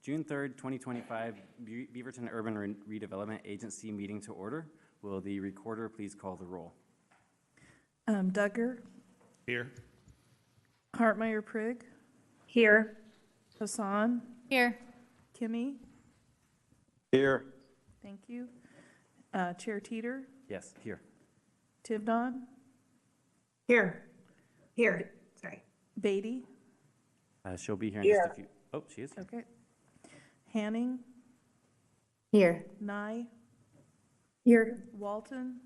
June 3rd, 2025, Beaverton Urban Redevelopment Agency meeting to order. Will the recorder please call the roll? Duggar. Here. Hartmeyer Prigg. Here. Hassan. Here. Kimmy. Here. Thank you. Chair Teeter. Yes, here. Tivnon. Here. Here. Sorry. Beatty. She'll be here in just a few. Oh, she is here. Okay. Hanning. Here. Nye. Here. Walton.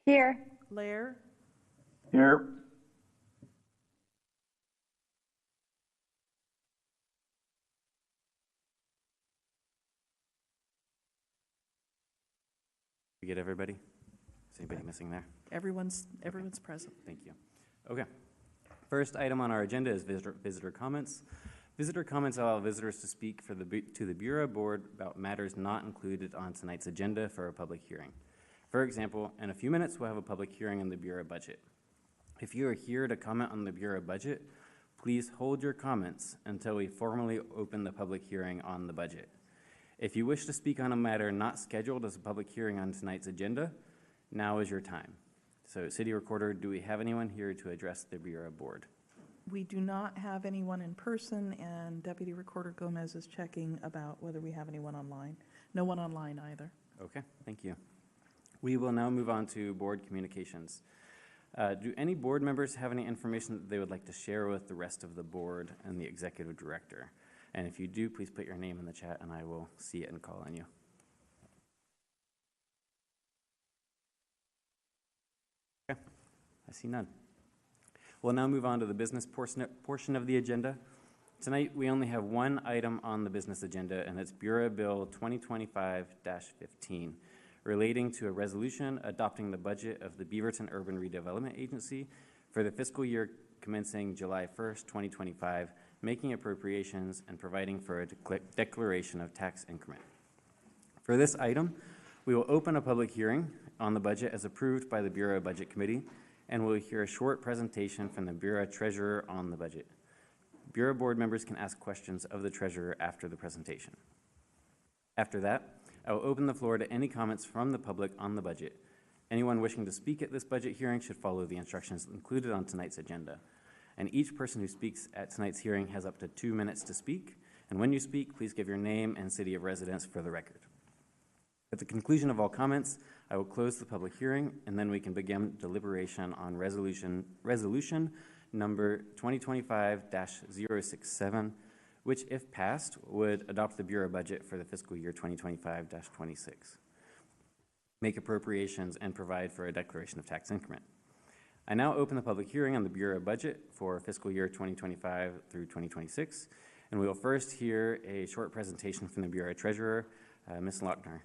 Here. Lair. Here. We get everybody? Is anybody missing there? Everyone's present. Thank you. Okay. First item on our agenda is visitor comments. Visitor comments allow visitors to speak to the Bureau Board about matters not included on tonight's agenda for a public hearing. For example, in a few minutes, we'll have a public hearing on the Bureau budget. If you are here to comment on the Bureau budget, please hold your comments until we formally open the public hearing on the budget. If you wish to speak on a matter not scheduled as a public hearing on tonight's agenda, now is your time. So, City Recorder, do we have anyone here to address the Bureau Board? We do not have anyone in person, and Deputy Recorder Gomez is checking about whether we have anyone online. No one online either. Okay, thank you. We will now move on to board communications. Do any board members have any information that they would like to share with the rest of the board and the executive director? And if you do, please put your name in the chat and I will see it and call on you. Okay, I see none. We'll now move on to the business portion of the agenda. Tonight, we only have one item on the business agenda, and it's Bureau Bill 2025-15, relating to a resolution adopting the budget of the Beaverton Urban Redevelopment Agency for the fiscal year commencing July 1st, 2025, making appropriations and providing for a declaration of tax increment. For this item, we will open a public hearing on the budget as approved by the Bureau Budget Committee, and we'll hear a short presentation from the Bureau Treasurer on the budget. Bureau board members can ask questions of the Treasurer after the presentation. After that, I will open the floor to any comments from the public on the budget. Anyone wishing to speak at this budget hearing should follow the instructions included on tonight's agenda. And each person who speaks at tonight's hearing has up to 2 minutes to speak. And when you speak, please give your name and city of residence for the record. At the conclusion of all comments, I will close the public hearing, and then we can begin deliberation on resolution number 2025-067, which, if passed, would adopt the Bureau budget for the fiscal year 2025-26, make appropriations, and provide for a declaration of tax increment. I now open the public hearing on the Bureau budget for fiscal year 2025 through 2026, and we will first hear a short presentation from the Bureau Treasurer, Ms. Lochner.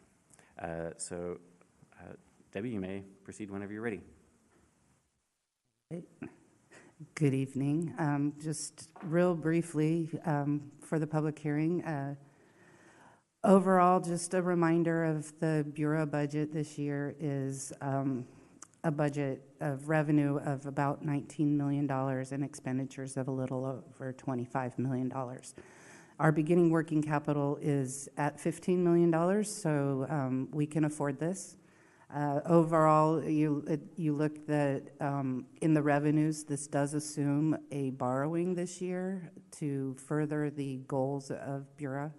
Debbie, you may proceed whenever you're ready. Good evening. Just real briefly for the public hearing. Overall, just a reminder of the Bureau budget this year is a budget of revenue of about $19 million and expenditures of a little over $25 million. Our beginning working capital is at $15 million, so we can afford this. Overall, you look at in the revenues, this does assume a borrowing this year to further the goals of Bureau,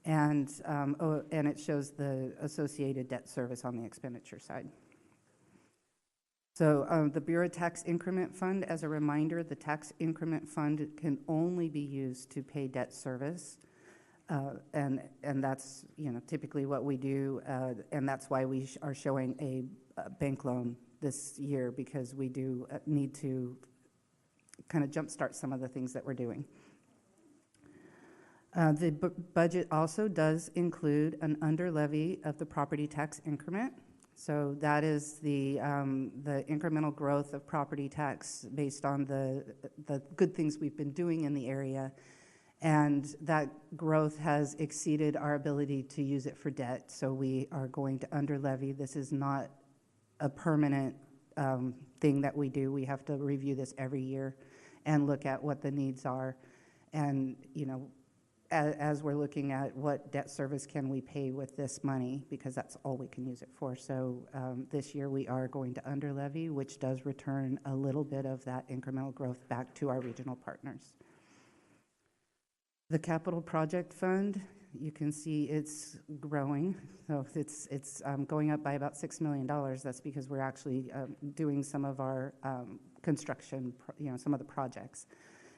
and it shows the associated debt service on the expenditure side. So the Bureau Tax Increment Fund, as a reminder, the Tax Increment Fund can only be used to pay debt service. And that's typically what we do, and that's why we are showing a bank loan this year, because we do need to kind of jumpstart some of the things that we're doing. The budget also does include an under levy of the property tax increment. So that is the incremental growth of property tax based on the good things we've been doing in the area. And that growth has exceeded our ability to use it for debt, so we are going to under levy. This is not a permanent thing that we do. We have to review this every year and look at what the needs are. And, as we're looking at what debt service can we pay with this money, because that's all we can use it for. So this year we are going to under levy, which does return a little bit of that incremental growth back to our regional partners. The capital project fund, you can see it's growing. So it's going up by about $6 million. That's because we're actually doing some of our construction, some of the projects.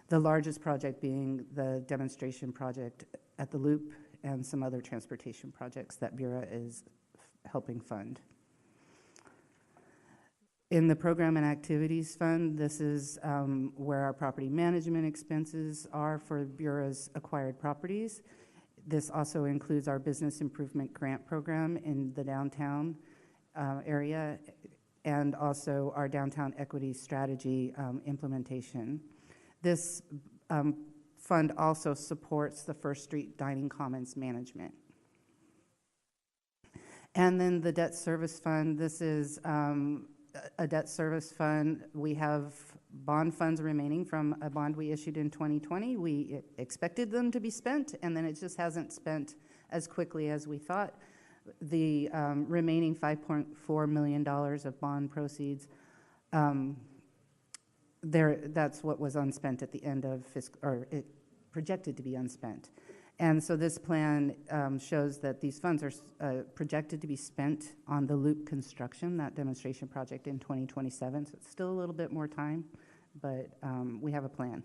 The largest project being the demonstration project at the Loop and some other transportation projects that Bureau is helping fund. In the program and activities fund, this is where our property management expenses are for Bureau's acquired properties. This also includes our business improvement grant program in the downtown area, and also our downtown equity strategy implementation. This fund also supports the First Street Dining Commons management. And then the debt service fund, this is a debt service fund. We have bond funds remaining from a bond we issued in 2020. We expected them to be spent, and then it just hasn't spent as quickly as we thought. The remaining $5.4 million of bond proceeds, that's what was unspent at the end of fiscal, or it projected to be unspent. And so this plan shows that these funds are projected to be spent on the Loop construction, that demonstration project, in 2027. So it's still a little bit more time, but we have a plan.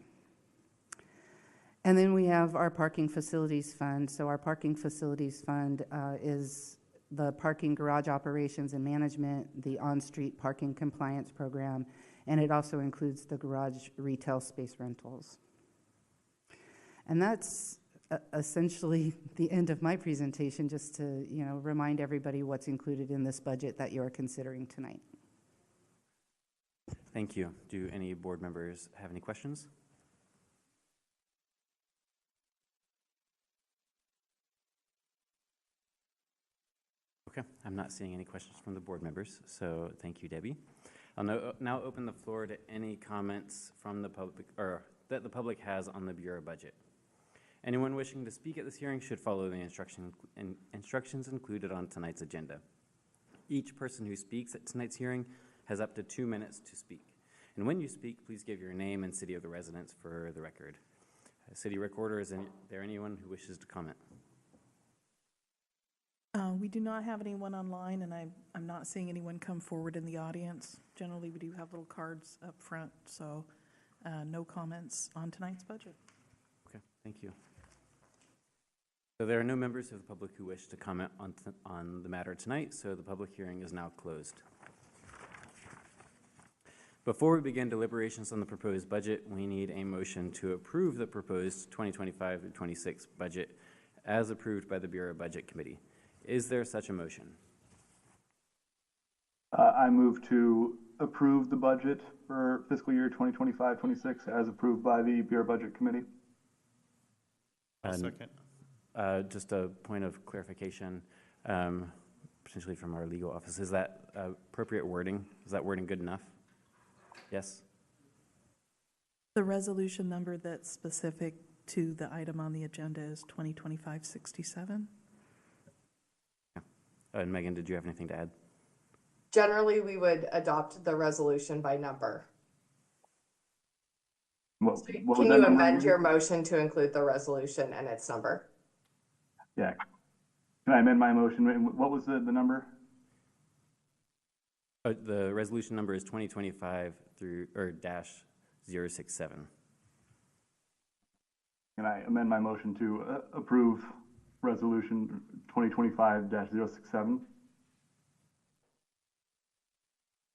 And then we have our parking facilities fund. So our parking facilities fund is the parking garage operations and management, the on-street parking compliance program, and it also includes the garage retail space rentals. And that's essentially the end of my presentation, just to remind everybody what's included in this budget that you are considering tonight. Thank you. Do any board members have any questions? Okay, I'm not seeing any questions from the board members, so thank you, Debbie. I'll now open the floor to any comments from the public, or that the public has on the Bureau budget. Anyone wishing to speak at this hearing should follow the instructions included on tonight's agenda. Each person who speaks at tonight's hearing has up to 2 minutes to speak. And when you speak, please give your name and city of the residence for the record. City Recorder, is there anyone who wishes to comment? We do not have anyone online, and I'm not seeing anyone come forward in the audience. Generally, we do have little cards up front, so no comments on tonight's budget. Okay, thank you. So there are no members of the public who wish to comment on the matter tonight, so the public hearing is now closed. Before we begin deliberations on the proposed budget, we need a motion to approve the proposed 2025-26 budget as approved by the Bureau Budget Committee. Is there such a motion? I move to approve the budget for fiscal year 2025-26 as approved by the Bureau Budget Committee. Second. Just a point of clarification, potentially from our legal office. Is that appropriate wording? Is that wording good enough? Yes? The resolution number that's specific to the item on the agenda is 2025-67. And Megan, did you have anything to add? Generally, we would adopt the resolution by number. What Can was you that number amend again? your motion to include the resolution and its number? Yeah. Can I amend my motion? What was the number? The resolution number is 2025 -067. Can I amend my motion to approve resolution 2025-067?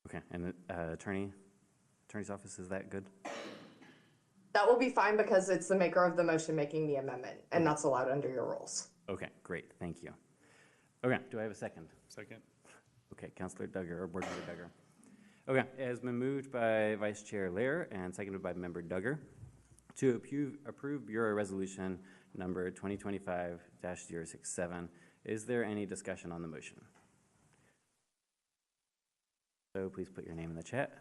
Okay, and attorney's office, is that good? That will be fine because it's the maker of the motion making the amendment, and that's allowed under your rules. Okay, great, thank you. Okay, do I have a second? Second. Okay, Councilor Duggar, or Board Member Duggar. Okay, it has been moved by Vice Chair Lair and seconded by Member Duggar to approve Bureau Resolution number 2025-067. Is there any discussion on the motion? So please put your name in the chat.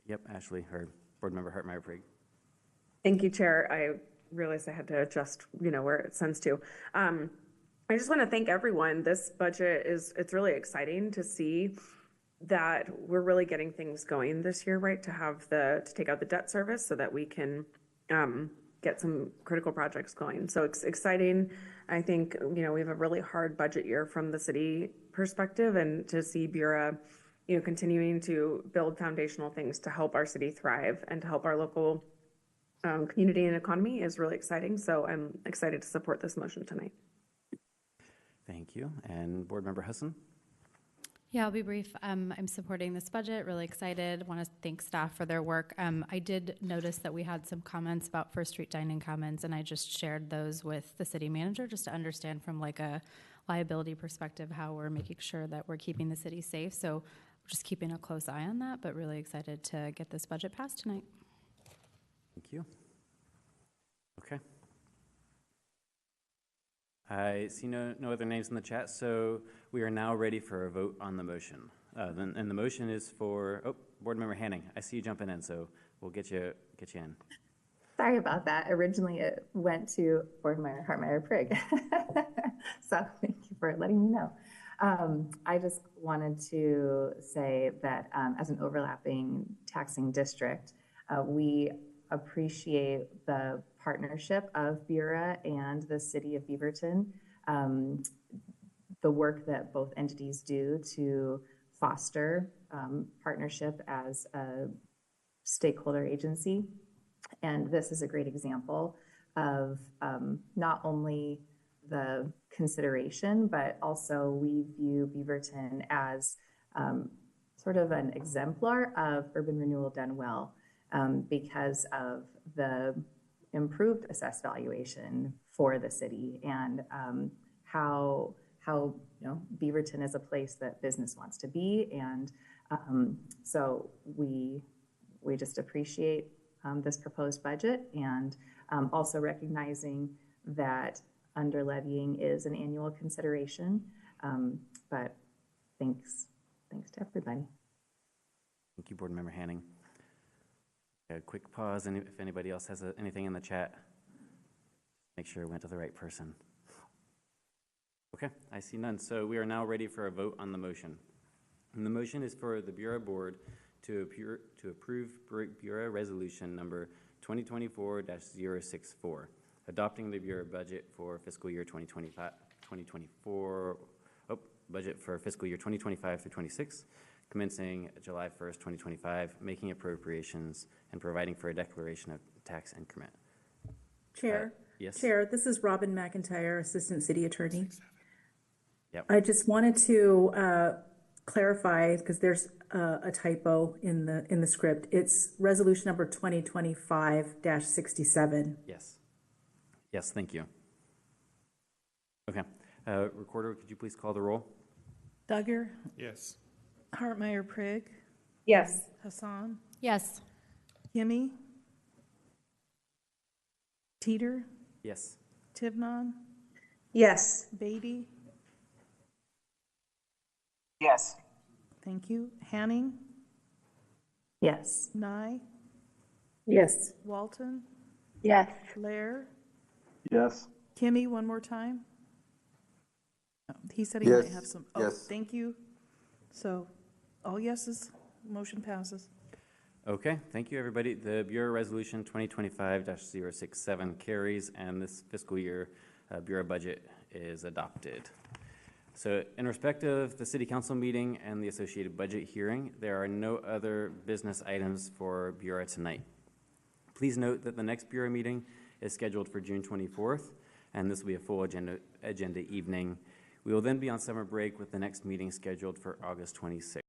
Yep, Ashley, or Board Member Hartmeyer-Prig. Thank you, Chair. I realized I had to adjust, where it sends to. I just want to thank everyone. This budget it's really exciting to see that we're really getting things going this year, right? To take out the debt service so that we can get some critical projects going. So it's exciting. I think, we have a really hard budget year from the city perspective, and to see Bureau, continuing to build foundational things to help our city thrive and to help our local community and economy is really exciting. So I'm excited to support this motion tonight. Thank you. And Board Member Husson? Yeah, I'll be brief. I'm supporting this budget, really excited. Want to thank staff for their work. I did notice that we had some comments about First Street Dining Commons, and I just shared those with the city manager just to understand from like a liability perspective how we're making sure that we're keeping the city safe. So we're just keeping a close eye on that, but really excited to get this budget passed tonight. Thank you. Okay. I see no other names in the chat, so we are now ready for a vote on the motion. And the motion is for, Board Member Hanning. I see you jumping in, so we'll get you in. Sorry about that. Originally, it went to Board Member Hartmeyer-Prig. So thank you for letting me know. I just wanted to say that as an overlapping taxing district, we appreciate the partnership of Bureau and the city of Beaverton, the work that both entities do to foster partnership as a stakeholder agency. And this is a great example of not only the consideration, but also we view Beaverton as sort of an exemplar of urban renewal done well, because of the improved assessed valuation for the city and how Beaverton is a place that business wants to be. And so we just appreciate this proposed budget, and also recognizing that under levying is an annual consideration. But thanks to everybody. Thank you, Board Member Hanning. A quick pause, and if anybody else has anything in the chat, make sure it went to the right person. Okay, I see none. So we are now ready for a vote on the motion. And the motion is for the Bureau Board to approve Bureau Resolution number 2024-064, adopting the Bureau budget for fiscal year 2024, budget for fiscal year 2025 through 26, commencing July 1st, 2025, making appropriations and providing for a declaration of tax increment. Chair. Yes. Chair, this is Robin McIntyre, Assistant City Attorney. Yep. I just wanted to clarify, because there's a typo in the script. It's resolution number 2025-67. Yes. Yes, thank you. Okay. Recorder, could you please call the roll? Duggar, Yes. Hartmeyer-Prig, Yes. Hassan, Yes. Kimmy, Teeter, Yes. Tivnon, Yes. Beatty, Yes. thank you, Hanning, Yes. Nye, Yes. Walton, Yes. Lair, Yes. Kimmy, one more time. Oh, he said he might Yes. have some. Yes. Thank you. So, all yeses, motion passes. Okay, thank you, everybody. The Bureau Resolution 2025-067 carries, and this fiscal year Bureau budget is adopted. So in respect of the City Council meeting and the associated budget hearing, there are no other business items for Bureau tonight. Please note that the next Bureau meeting is scheduled for June 24th, and this will be a full agenda evening. We will then be on summer break with the next meeting scheduled for August 26th.